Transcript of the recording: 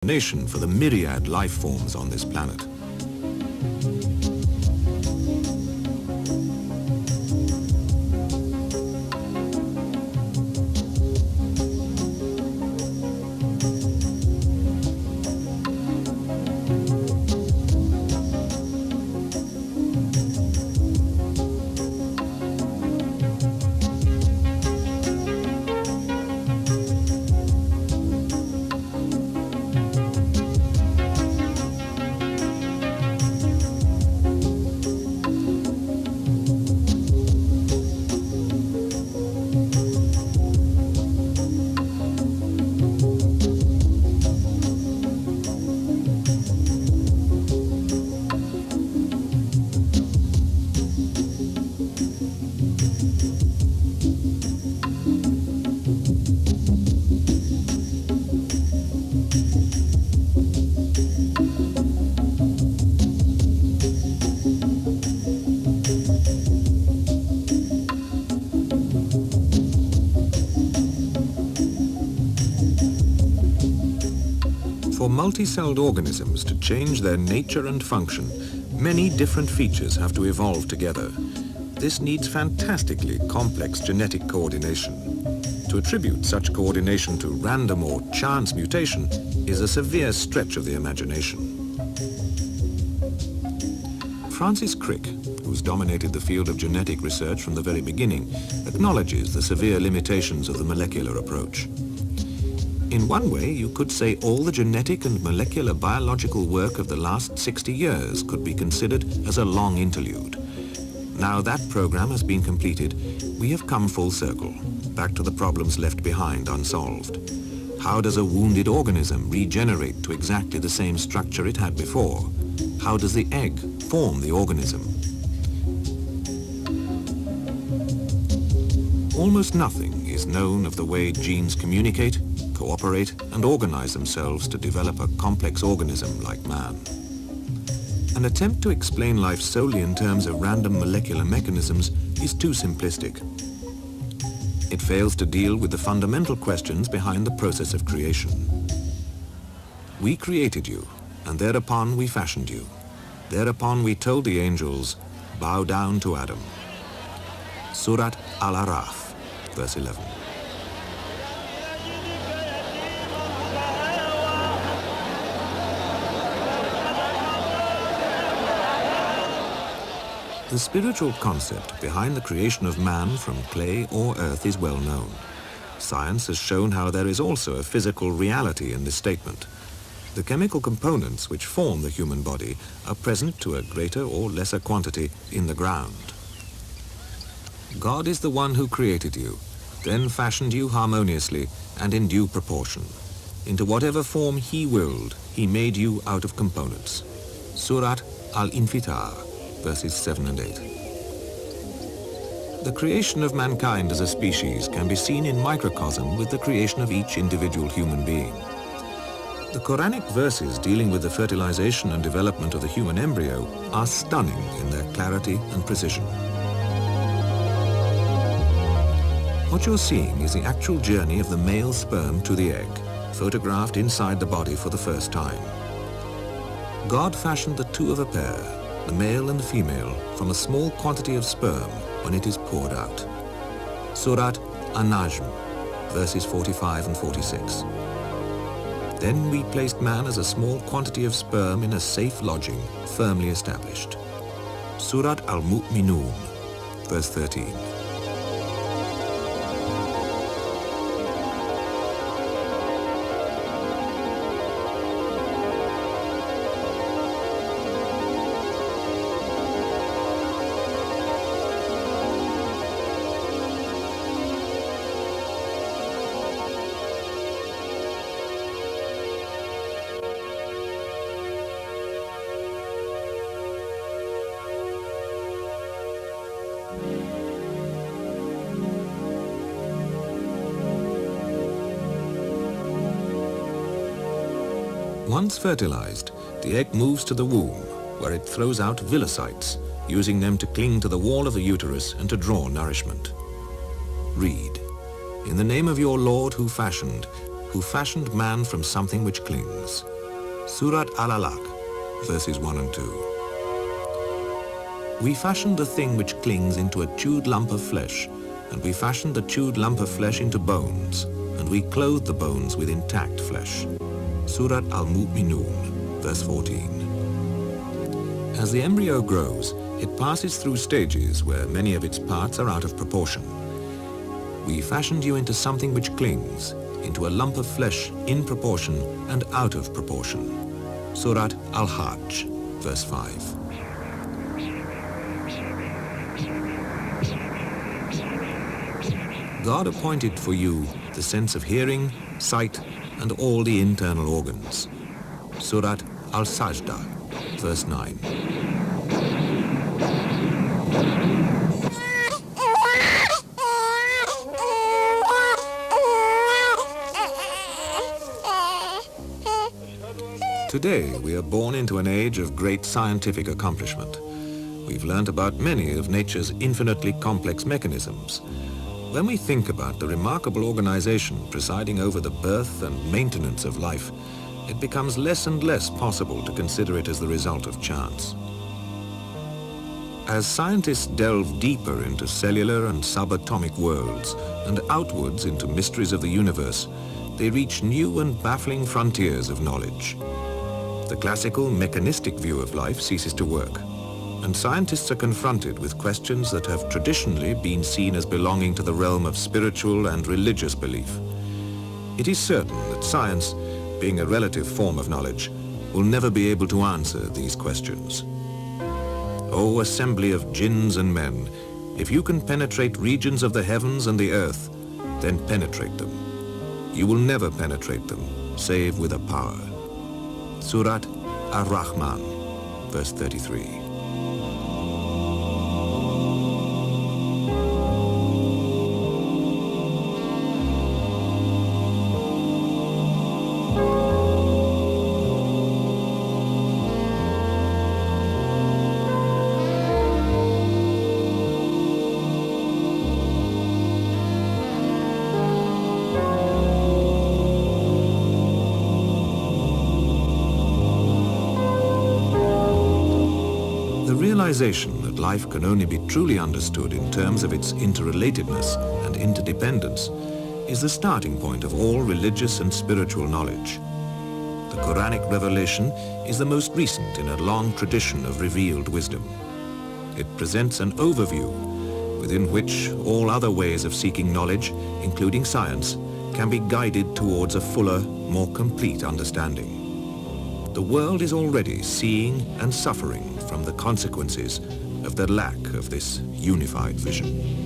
Nation for the myriad life forms on this planet. For multi-celled organisms to change their nature and function, many different features have to evolve together. This needs fantastically complex genetic coordination. To attribute such coordination to random or chance mutation is a severe stretch of the imagination. Francis Crick, who's dominated the field of genetic research from the very beginning, acknowledges the severe limitations of the molecular approach. In one way, you could say all the genetic and molecular biological work of the last 60 years could be considered as a long interlude. Now that program has been completed, we have come full circle, back to the problems left behind unsolved. How does a wounded organism regenerate to exactly the same structure it had before? How does the egg form the organism? Almost nothing is known of the way genes communicate, cooperate and organize themselves to develop a complex organism like man. An attempt to explain life solely in terms of random molecular mechanisms is too simplistic. It fails to deal with the fundamental questions behind the process of creation. We created you, and thereupon we fashioned you. Thereupon we told the angels, bow down to Adam. Surat Al-Araf, verse 11. The spiritual concept behind the creation of man from clay or earth is well known. Science has shown how there is also a physical reality in this statement. The chemical components which form the human body are present to a greater or lesser quantity in the ground. God is the one who created you, then fashioned you harmoniously and in due proportion. Into whatever form He willed, He made you out of components. Surat Al-Infitar, verses 7 and 8. The creation of mankind as a species can be seen in microcosm with the creation of each individual human being. The Quranic verses dealing with the fertilization and development of the human embryo are stunning in their clarity and precision. What you're seeing is the actual journey of the male sperm to the egg, photographed inside the body for the first time. God fashioned the two of a pair, the male and the female, from a small quantity of sperm when it is poured out. Surat An-Najm, verses 45 and 46. Then we placed man as a small quantity of sperm in a safe lodging, firmly established. Surat Al-Mu'minun, verse 13. Once fertilized, the egg moves to the womb, where it throws out villocytes, using them to cling to the wall of the uterus and to draw nourishment. Read, "In the name of your Lord who fashioned man from something which clings." Surat Al-Alaq, verses 1 and 2. We fashioned the thing which clings into a chewed lump of flesh, and we fashioned the chewed lump of flesh into bones, and we clothed the bones with intact flesh. Surat Al-Mu'minun, verse 14. As the embryo grows, it passes through stages where many of its parts are out of proportion. We fashioned you into something which clings, into a lump of flesh in proportion and out of proportion. Surat Al-Hajj, verse 5. God appointed for you the sense of hearing, sight, and all the internal organs. Surat Al-Sajda, verse 9. Today, we are born into an age of great scientific accomplishment. We've learnt about many of nature's infinitely complex mechanisms. When we think about the remarkable organization presiding over the birth and maintenance of life, it becomes less and less possible to consider it as the result of chance. As scientists delve deeper into cellular and subatomic worlds and outwards into mysteries of the universe, they reach new and baffling frontiers of knowledge. The classical mechanistic view of life ceases to work, and scientists are confronted with questions that have traditionally been seen as belonging to the realm of spiritual and religious belief. It is certain that science, being a relative form of knowledge, will never be able to answer these questions. O assembly of jinns and men, if you can penetrate regions of the heavens and the earth, then penetrate them. You will never penetrate them, save with a power. Surat Ar-Rahman, verse 33. The realization that life can only be truly understood in terms of its interrelatedness and interdependence is the starting point of all religious and spiritual knowledge. The Quranic revelation is the most recent in a long tradition of revealed wisdom. It presents an overview within which all other ways of seeking knowledge, including science, can be guided towards a fuller, more complete understanding. The world is already seeing and suffering from the consequences of the lack of this unified vision.